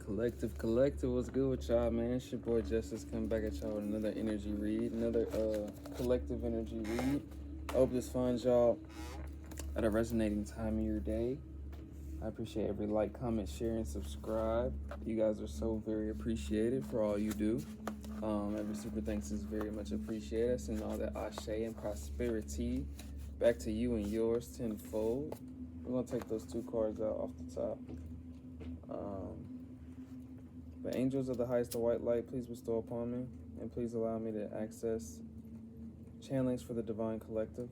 Collective, what's good with y'all, man? It's your boy Justice coming back at y'all with another energy read, another collective energy read. I hope this finds y'all at a resonating time of your day. I appreciate every like, comment, share, and subscribe. You guys are so very appreciated for all you do. Every super thanks is very much appreciated. And all that ashe and prosperity back to you and yours tenfold. We're gonna take those two cards out off the top. The angels of the highest of white light, please bestow upon me, and please allow me to access channelings for the divine collective,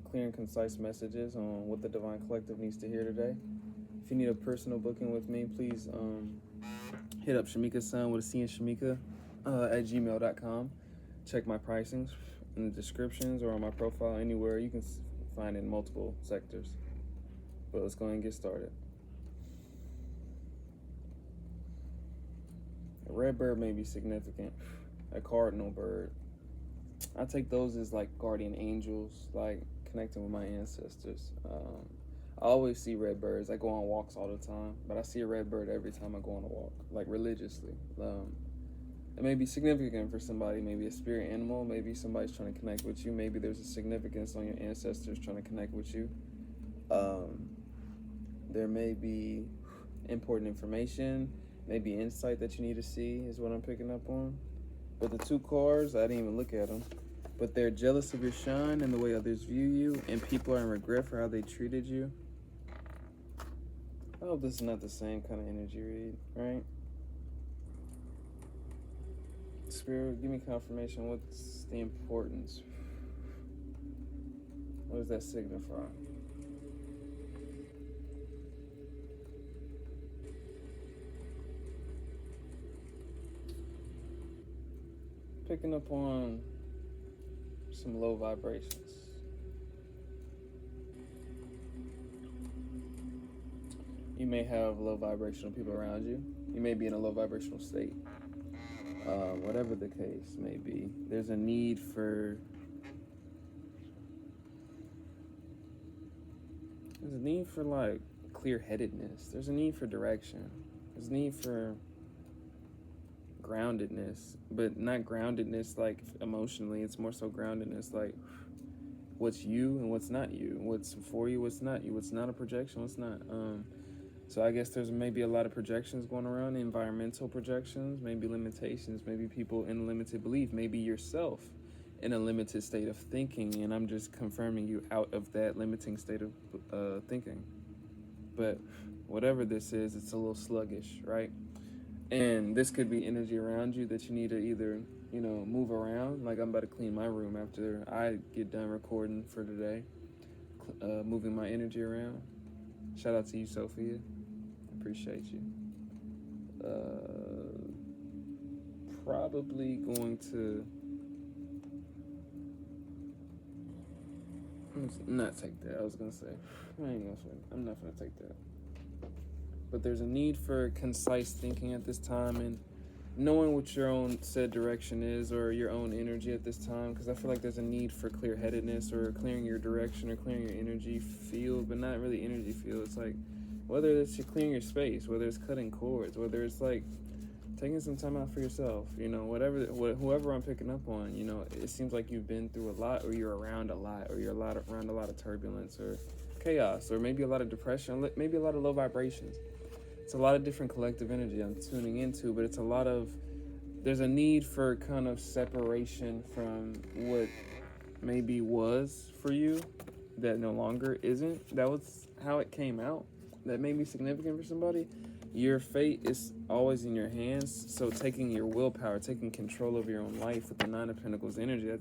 clear and concise messages on what the divine collective needs to hear today. If you need a personal booking with me, please hit up Shamika-san with a C in Shamika at gmail.com. Check my pricings in the descriptions or on my profile, anywhere. You can find it in multiple sectors. But let's go ahead and get started. A red bird may be significant. A cardinal bird. I take those as like guardian angels, like connecting with my ancestors. I always see red birds. I go on walks all the time, but I see a red bird every time I go on a walk, like religiously. It may be significant for somebody, maybe a spirit animal, maybe somebody's trying to connect with you, maybe there's a significance on your ancestors trying to connect with you. There may be important information, maybe insight that you need to see is what I'm picking up on. But the two cards, I didn't even look at them. But they're jealous of your shine and the way others view you, and people are in regret for how they treated you. I hope this is not the same kind of energy read, right? Spirit, give me confirmation. What's the importance? What does that signify? Picking up on some low vibrations. You may have low vibrational people around you. You may be in a low vibrational state. Whatever the case may be, there's a need for like clear-headedness. There's a need for direction. There's a need for groundedness, but not groundedness like emotionally. It's more so groundedness like what's you and what's not you, what's for you, what's not you, what's not a projection, what's not. So I guess there's maybe a lot of projections going around, environmental projections, maybe limitations, maybe people in limited belief, maybe yourself in a limited state of thinking, and I'm just confirming you out of that limiting state of thinking. But whatever this is, it's a little sluggish, right? And this could be energy around you that you need to either, move around. Like I'm about to clean my room after I get done recording for today, moving my energy around. Shout out to you, Sophia. Appreciate you. Probably going to not take that. I was gonna say I'm not gonna take that. But there's a need for concise thinking at this time and knowing what your own said direction is or your own energy at this time, because I feel like there's a need for clear-headedness or clearing your direction or clearing your energy field, but not really energy field. It's like whether it's clearing your space, whether it's cutting cords, whether it's like taking some time out for yourself, whoever I'm picking up on, it seems like you've been through a lot, or you're around a lot, or you're around a lot of turbulence or chaos, or maybe a lot of depression, maybe a lot of low vibrations. It's a lot of different collective energy I'm tuning into, but there's a need for kind of separation from what maybe was for you that no longer isn't. That was how it came out. That may be significant for somebody. Your fate is always in your hands, so taking your willpower, taking control of your own life with the Nine of Pentacles energy,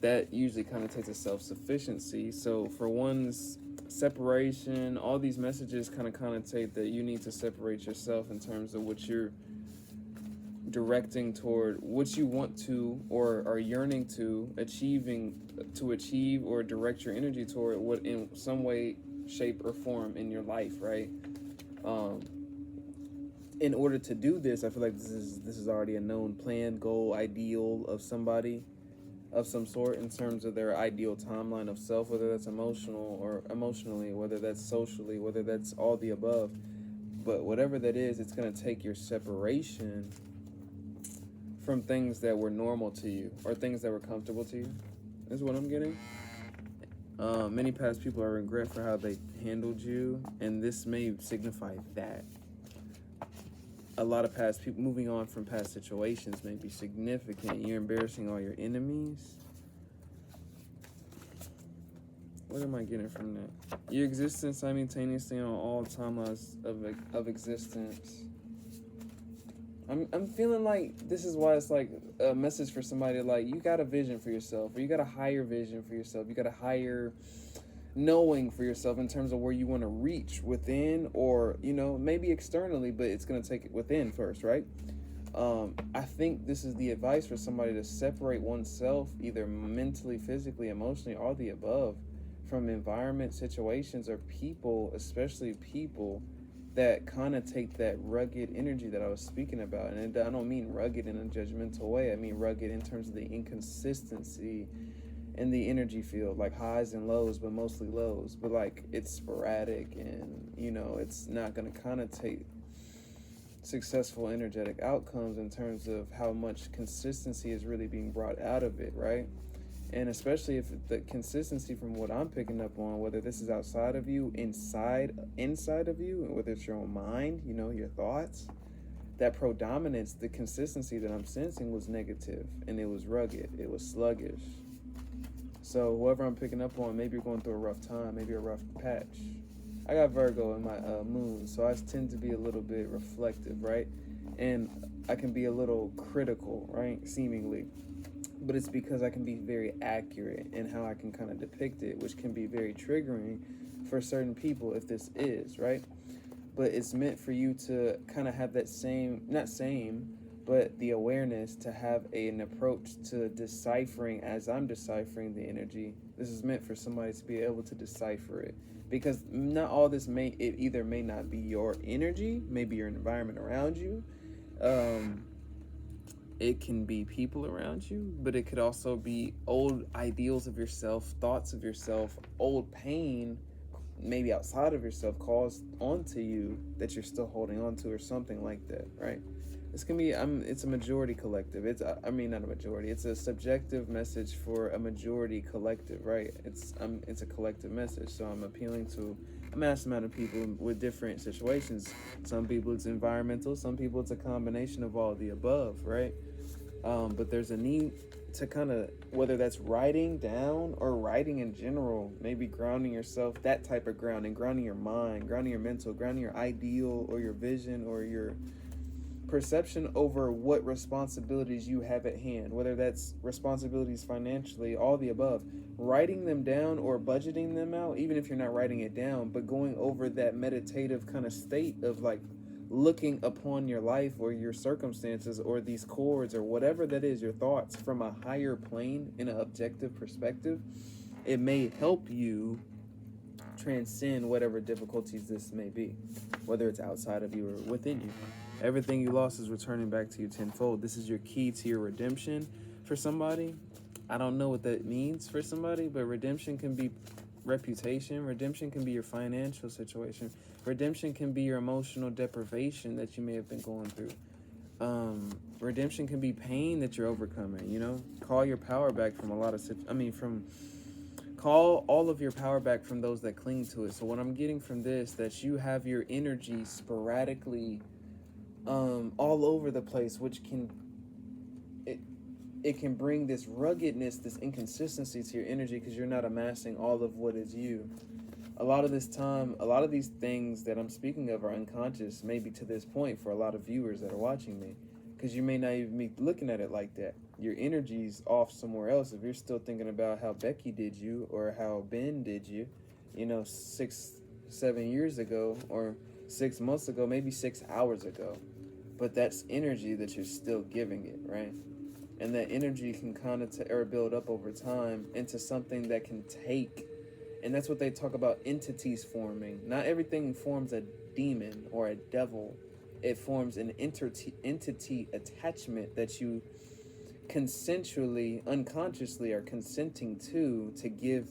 that usually kind of takes a self-sufficiency. So for one's separation, all these messages kind of connotate that you need to separate yourself in terms of what you're directing toward, what you want to or are yearning to achieve or direct your energy toward, what in some way, shape, or form in your life, right? In order to do this, I feel like this is already a known plan, goal, ideal of somebody of some sort in terms of their ideal timeline of self, whether that's emotionally, whether that's socially, whether that's all the above. But whatever that is, it's going to take your separation from things that were normal to you or things that were comfortable to you. Is what I'm getting. Many past people are regret for how they handled you, and this may signify that. A lot of past people moving on from past situations may be significant. You're embarrassing all your enemies. What am I getting from that? Your existence simultaneously on all timelines of existence. I'm feeling like this is why it's like a message for somebody, like you got a vision for yourself, or you got a higher vision for yourself, you got a higher knowing for yourself in terms of where you want to reach within, or maybe externally, but it's going to take it within first, right? I think this is the advice for somebody to separate oneself, either mentally, physically, emotionally, all the above, from environment, situations, or people, especially people that kind of take that rugged energy that I was speaking about. And I don't mean rugged in a judgmental way. I mean rugged in terms of the inconsistency in the energy field, like highs and lows, but mostly lows. But like it's sporadic, and it's not going to connotate successful energetic outcomes in terms of how much consistency is really being brought out of it, right? And especially if the consistency from what I'm picking up on, whether this is outside of you, inside of you, whether it's your own mind, your thoughts, that predominance, the consistency that I'm sensing was negative, and it was rugged, it was sluggish. So whoever I'm picking up on, maybe you're going through a rough time, maybe a rough patch. I got Virgo in my moon, so I tend to be a little bit reflective, right? And I can be a little critical, right, seemingly. But it's because I can be very accurate in how I can kind of depict it, which can be very triggering for certain people if this is, right? But it's meant for you to kind of have that but the awareness to have an approach to deciphering as I'm deciphering the energy. This is meant for somebody to be able to decipher it. Because not all this may not be your energy, maybe your environment around you. It can be people around you, but it could also be old ideals of yourself, thoughts of yourself, old pain, maybe outside of yourself, caused onto you that you're still holding on to, or something like that, right? This can be, it's a majority collective. Not a majority. It's a subjective message for a majority collective, right? It's a collective message. So I'm appealing to a mass amount of people with different situations. Some people it's environmental. Some people it's a combination of all the above, right? But there's a need to kind of, whether that's writing down or writing in general, maybe grounding yourself, that type of grounding your mind, grounding your mental, grounding your ideal or your vision or your perception over what responsibilities you have at hand, whether that's responsibilities financially, all the above, writing them down or budgeting them out, even if you're not writing it down, but going over that meditative kind of state of like looking upon your life or your circumstances or these chords or whatever that is, your thoughts from a higher plane in an objective perspective. It may help you transcend whatever difficulties this may be, whether it's outside of you or within you. Everything you lost is returning back to you tenfold. This is your key to your redemption for somebody. I don't know what that means for somebody, but redemption can be reputation. Redemption can be your financial situation. Redemption can be your emotional deprivation that you may have been going through. Redemption can be pain that you're overcoming, Call your power back from call all of your power back from those that cling to it. So what I'm getting from this, that you have your energy sporadically all over the place, which it can bring this ruggedness, this inconsistency to your energy because you're not amassing all of what is you. A lot of this time, a lot of these things that I'm speaking of are unconscious, maybe to this point for a lot of viewers that are watching me, because you may not even be looking at it like that. Your energy's off somewhere else. If you're still thinking about how Becky did you or how Ben did you, 6-7 years ago or 6 months ago, maybe 6 hours ago. But that's energy that you're still giving it, right? And that energy can kind of build up over time into something that can take. And that's what they talk about, entities forming. Not everything forms a demon or a devil. It forms an entity attachment that you consensually, unconsciously are consenting to give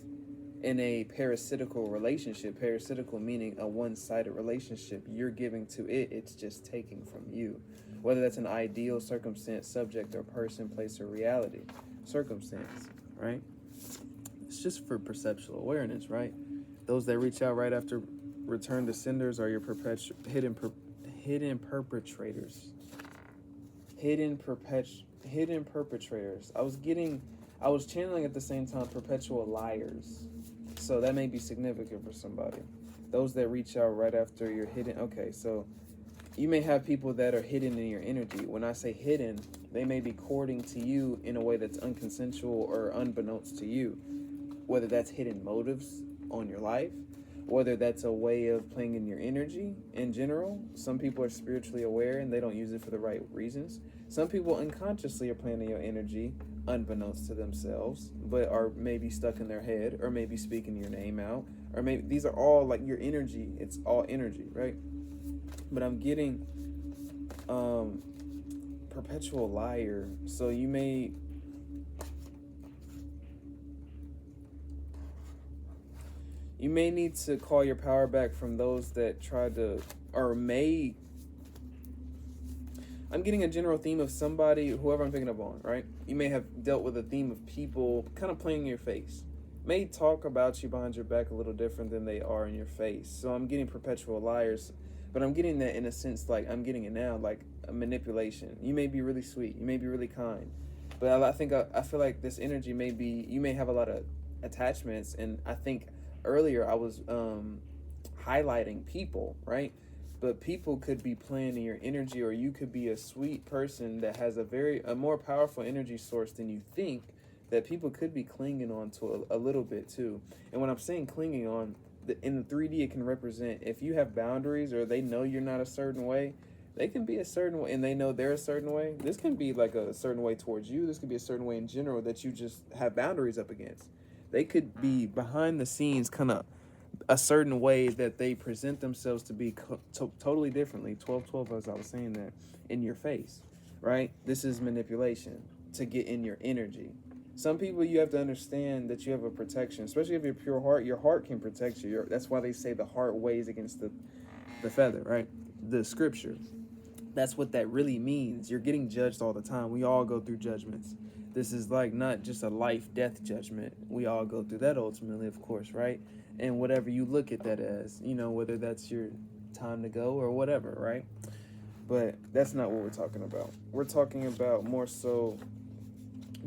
in a parasitical relationship. Parasitical meaning a one-sided relationship. You're giving to it, it's just taking from you. Whether that's an ideal, circumstance, subject, or person, place, or reality. Circumstance, right? It's just for perceptual awareness, right? Those that reach out right after return to senders are your hidden perpetrators. Hidden perpetrators. I was channeling at the same time perpetual liars. So that may be significant for somebody. Those that reach out right after you're hidden. Okay, so you may have people that are hidden in your energy. When I say hidden, they may be courting to you in a way that's unconsensual or unbeknownst to you. Whether that's hidden motives on your life, whether that's a way of playing in your energy in general. Some people are spiritually aware and they don't use it for the right reasons. Some people unconsciously are playing in your energy unbeknownst to themselves, but are maybe stuck in their head, or maybe speaking your name out, or maybe these are all like your energy. It's all energy, right? But I'm getting perpetual liar. So you may need to call your power back from those that try to, or may. I'm getting a general theme of somebody, whoever I'm picking up on, right? You may have dealt with a theme of people kind of playing in your face. May talk about you behind your back a little different than they are in your face. So I'm getting perpetual liars, but I'm getting that in a sense, like I'm getting it now, like a manipulation. You may be really sweet, you may be really kind, but I feel like this energy may be, you may have a lot of attachments, and I think earlier I was highlighting people, right? But people could be playing in your energy, or you could be a sweet person that has a more powerful energy source than you think, that people could be clinging on to a little bit too. And when I'm saying clinging on, in the 3D, it can represent if you have boundaries, or they know you're not a certain way, they can be a certain way, and they know they're a certain way. This can be like a certain way towards you. This could be a certain way in general that you just have boundaries up against. They could be behind the scenes kind of a certain way that they present themselves to be totally differently. 12-12, as I was saying, that in your face, right? This is manipulation to get in your energy. Some people, you have to understand that you have a protection, especially if you're pure heart. Your heart can protect you. That's why they say the heart weighs against the feather, right? The scripture. That's what that really means. You're getting judged all the time. We all go through judgments. This is like not just a life-death judgment. We all go through that ultimately, of course, right? And whatever you look at that as, whether that's your time to go or whatever, right? But that's not what we're talking about. We're talking about more so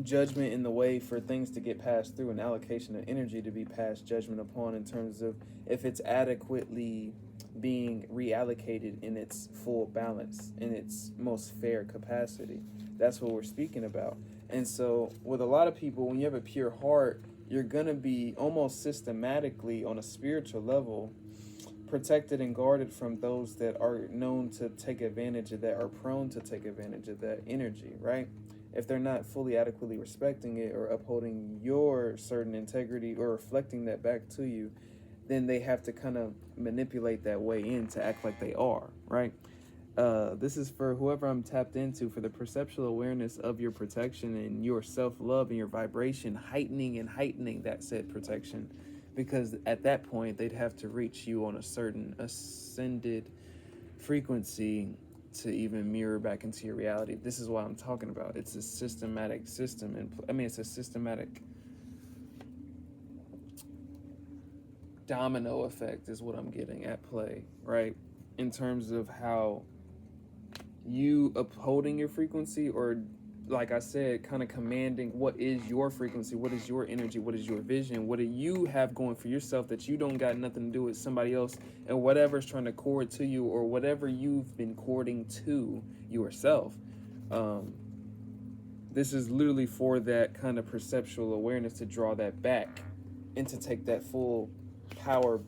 judgment in the way for things to get passed through, an allocation of energy to be passed judgment upon, in terms of if it's adequately being reallocated in its full balance, in its most fair capacity. That's what we're speaking about. And so with a lot of people, when you have a pure heart, you're going to be almost systematically on a spiritual level protected and guarded from those that are known to take advantage of that, or prone to take advantage of that energy, right? If they're not fully adequately respecting it or upholding your certain integrity or reflecting that back to you, then they have to kind of manipulate that way in to act like they are, right? This is for whoever I'm tapped into, for the perceptual awareness of your protection and your self-love and your vibration, heightening that said protection. Because at that point, they'd have to reach you on a certain ascended frequency to even mirror back into your reality. This is what I'm talking about. It's a systematic system. And it's a systematic domino effect is what I'm getting at play, right? In terms of how you upholding your frequency, or like I said, kind of commanding what is your frequency, what is your energy, what is your vision, what do you have going for yourself that you don't got nothing to do with somebody else, and whatever's trying to court to you, or whatever you've been courting to yourself. This is literally for that kind of perceptual awareness to draw that back and to take that full power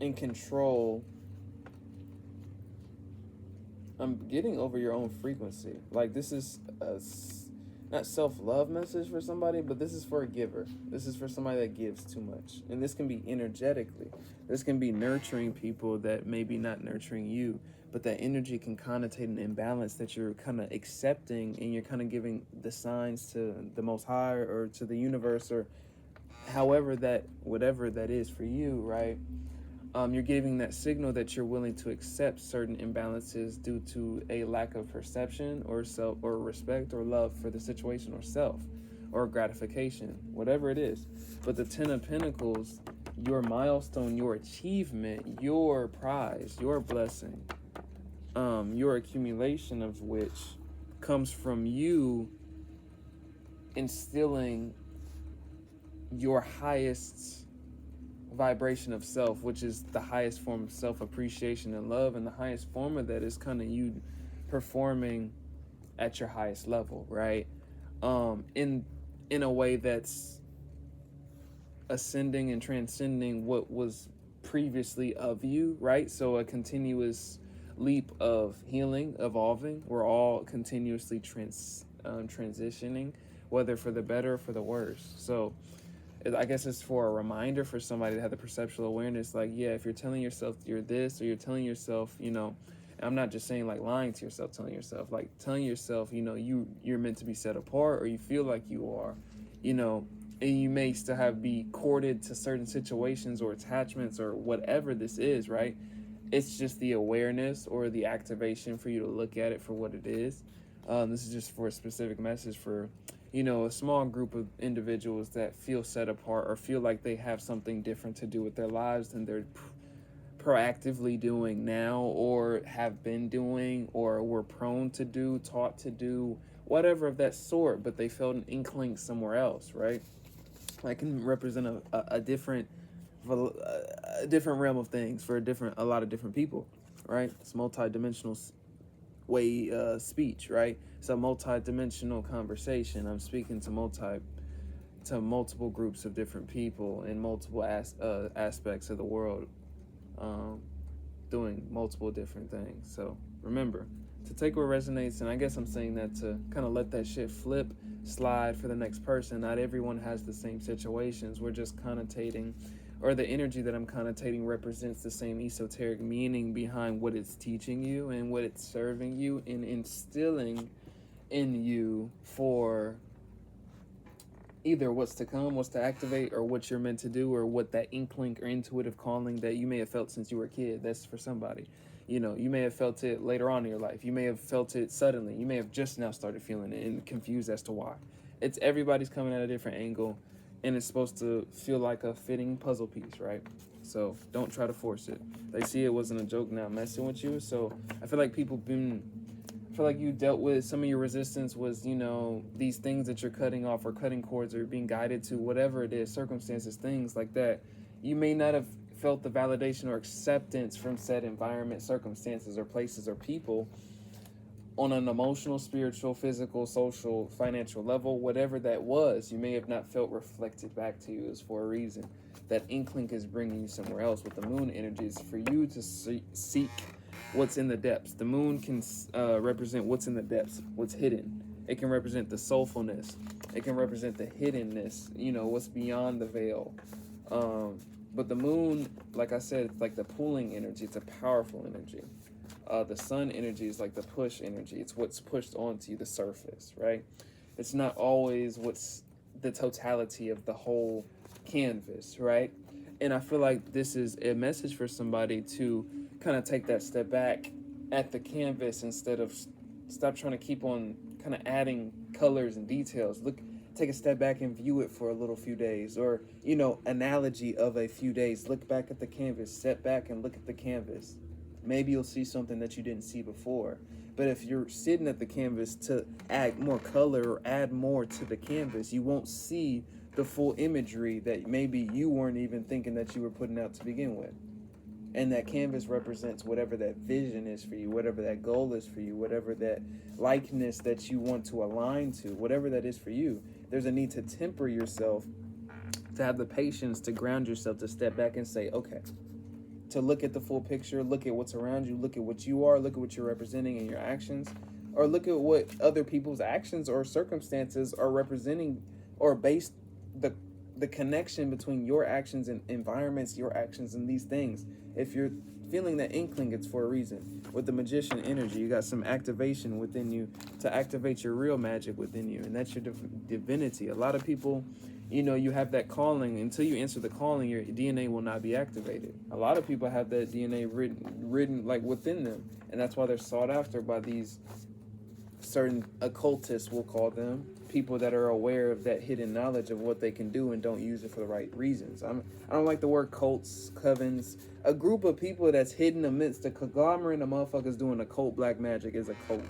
and control. I'm getting over your own frequency. Like, this is a not self-love message for somebody, but this is for a giver. This is for somebody that gives too much. And this can be energetically. This can be nurturing people that maybe not nurturing you, but that energy can connotate an imbalance that you're kind of accepting, and you're kind of giving the signs to the Most High or to the universe or however that, whatever that is for you, right? You're giving that signal that you're willing to accept certain imbalances due to a lack of perception or self or respect or love for the situation or self or gratification, whatever it is. But the Ten of Pentacles, your milestone, your achievement, your prize, your blessing, your accumulation of which comes from you instilling your highest vibration of self, which is the highest form of self-appreciation and love, and the highest form of that is kind of you performing at your highest level, right? In a way that's ascending and transcending what was previously of you, right? So a continuous leap of healing, evolving. We're all continuously transitioning, whether for the better or for the worse. So I guess it's for a reminder for somebody to have the perceptual awareness, like, yeah, if you're telling yourself you're this, or you're telling yourself, I'm not just saying like lying to yourself, like telling yourself, you're meant to be set apart, or you feel like you are, and you may still be courted to certain situations or attachments or whatever this is, right? It's just the awareness or the activation for you to look at it for what it is. This is just for a specific message for a small group of individuals that feel set apart or feel like they have something different to do with their lives than they're proactively doing now, or have been doing, or were prone to do, taught to do, whatever of that sort, but they felt an inkling somewhere else, right? That can represent a different realm of things for a lot of different people, right? It's multi-dimensional way speech, right? It's a multi-dimensional conversation. I'm speaking to multiple groups of different people in multiple aspects of the world, doing multiple different things. So remember to take what resonates, and I guess I'm saying that to kind of let that shit slide for the next person. Not everyone has the same situations. We're just connotating, or the energy that I'm connotating represents the same esoteric meaning behind what it's teaching you and what it's serving you and instilling in you for either what's to come, what's to activate, or what you're meant to do, or what that inkling or intuitive calling that you may have felt since you were a kid. That's for somebody. You may have felt it later on in your life. You may have felt it suddenly. You may have just now started feeling it and confused as to why. It's everybody's coming at a different angle, and it's supposed to feel like a fitting puzzle piece, right? So don't try to force it. They see it wasn't a joke now messing with you. So I feel like you dealt with some of your resistance was, these things that you're cutting off or cutting cords or being guided to, whatever it is, circumstances, things like that. You may not have felt the validation or acceptance from said environment, circumstances, or places or people on an emotional, spiritual, physical, social, financial level, whatever that was. You may have not felt reflected back to you as for a reason. That inkling is bringing you somewhere else. With the moon energy is for you to seek what's in the depths. The moon can represent what's in the depths, what's hidden. It can represent the soulfulness. It can represent the hiddenness, what's beyond the veil. But the moon, like I said, it's like the pulling energy. It's a powerful energy. The sun energy is like the push energy. It's what's pushed onto the surface, right? It's not always what's the totality of the whole canvas, right? And I feel like this is a message for somebody to kind of take that step back at the canvas instead of stop trying to keep on kind of adding colors and details. Take a step back and view it for a little few days, or analogy of a few days. Look back at the canvas, step back and look at the canvas. Maybe you'll see something that you didn't see before. But if you're sitting at the canvas to add more color or add more to the canvas, you won't see the full imagery that maybe you weren't even thinking that you were putting out to begin with. And that canvas represents whatever that vision is for you, whatever that goal is for you, whatever that likeness that you want to align to, whatever that is for you. There's a need to temper yourself, to have the patience to ground yourself, to step back and say, okay, to look at the full picture, look at what's around you, look at what you are, look at what you're representing in your actions, or look at what other people's actions or circumstances are representing, or based the connection between your actions and environments, your actions and these things. If you're feeling that inkling, it's for a reason. With the magician energy, you got some activation within you to activate your real magic within you, and that's your divinity. A lot of people, you have that calling. Until you answer the calling, your DNA will not be activated. A lot of people have that DNA written like within them, and that's why they're sought after by these certain occultists, we'll call them, people that are aware of that hidden knowledge of what they can do and don't use it for the right reasons. I don't like the word cults, covens. A group of people that's hidden amidst a conglomerate of motherfuckers doing occult black magic is a cult,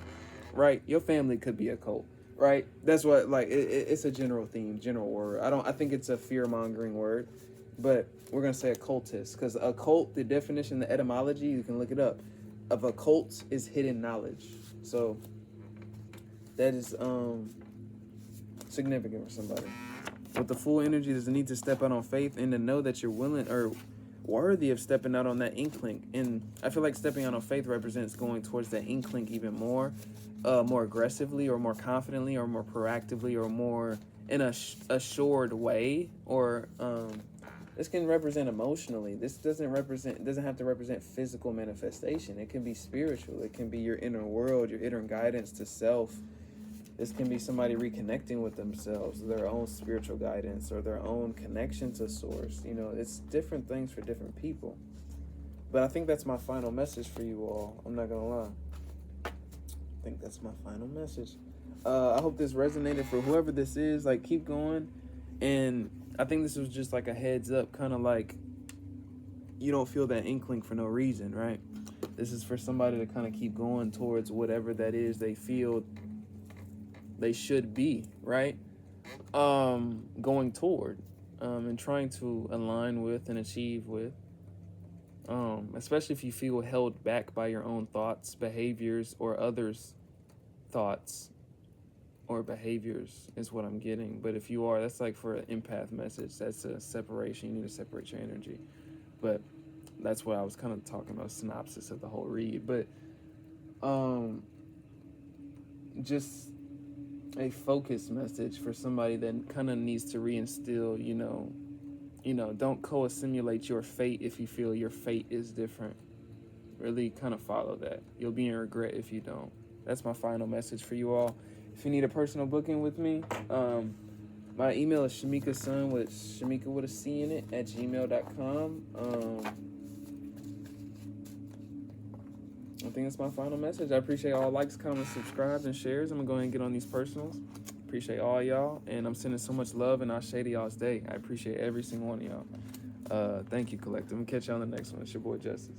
right? Your family could be a cult, right? That's what, like, it's a general theme, general word. I think it's a fear-mongering word, but we're going to say occultist, because occult, the definition, the etymology, you can look it up, of occult is hidden knowledge. So that is significant for somebody. With the full energy, there's a need to step out on faith and to know that you're willing or worthy of stepping out on that inkling. And I feel like stepping out on faith represents going towards that inkling even more aggressively, or more confidently, or more proactively, or more in a assured way. Or this can represent emotionally. This doesn't have to represent physical manifestation. It can be spiritual. It can be your inner world, your inner guidance to self. This can be somebody reconnecting with themselves, their own spiritual guidance, or their own connection to source. It's different things for different people. But I think that's my final message for you all. I'm not gonna lie. I think that's my final message. I hope this resonated for whoever this is. Like, keep going. And I think this was just like a heads up, kind of like you don't feel that inkling for no reason, right? This is for somebody to kind of keep going towards whatever that is they feel they should be, right? Going toward, and trying to align with and achieve with, especially if you feel held back by your own thoughts, behaviors, or others' thoughts or behaviors is what I'm getting. But if you are, that's like for an empath message. That's a separation. You need to separate your energy. But that's what I was kind of talking about, synopsis of the whole read. But just a focused message for somebody that kind of needs to reinstill, don't co-assimilate your fate if you feel your fate is different. Really kind of follow that. You'll be in regret if you don't. That's my final message for you all. If you need a personal booking with me, my email is shamikasun with Shamika with a C in it at gmail.com. I think that's my final message. I appreciate all likes, comments, subscribes, and shares. I'm going to go ahead and get on these personals. Appreciate all y'all. And I'm sending so much love and ashe to y'all's day. I appreciate every single one of y'all. Thank you, Collective. I'm going to catch y'all on the next one. It's your boy, Justice.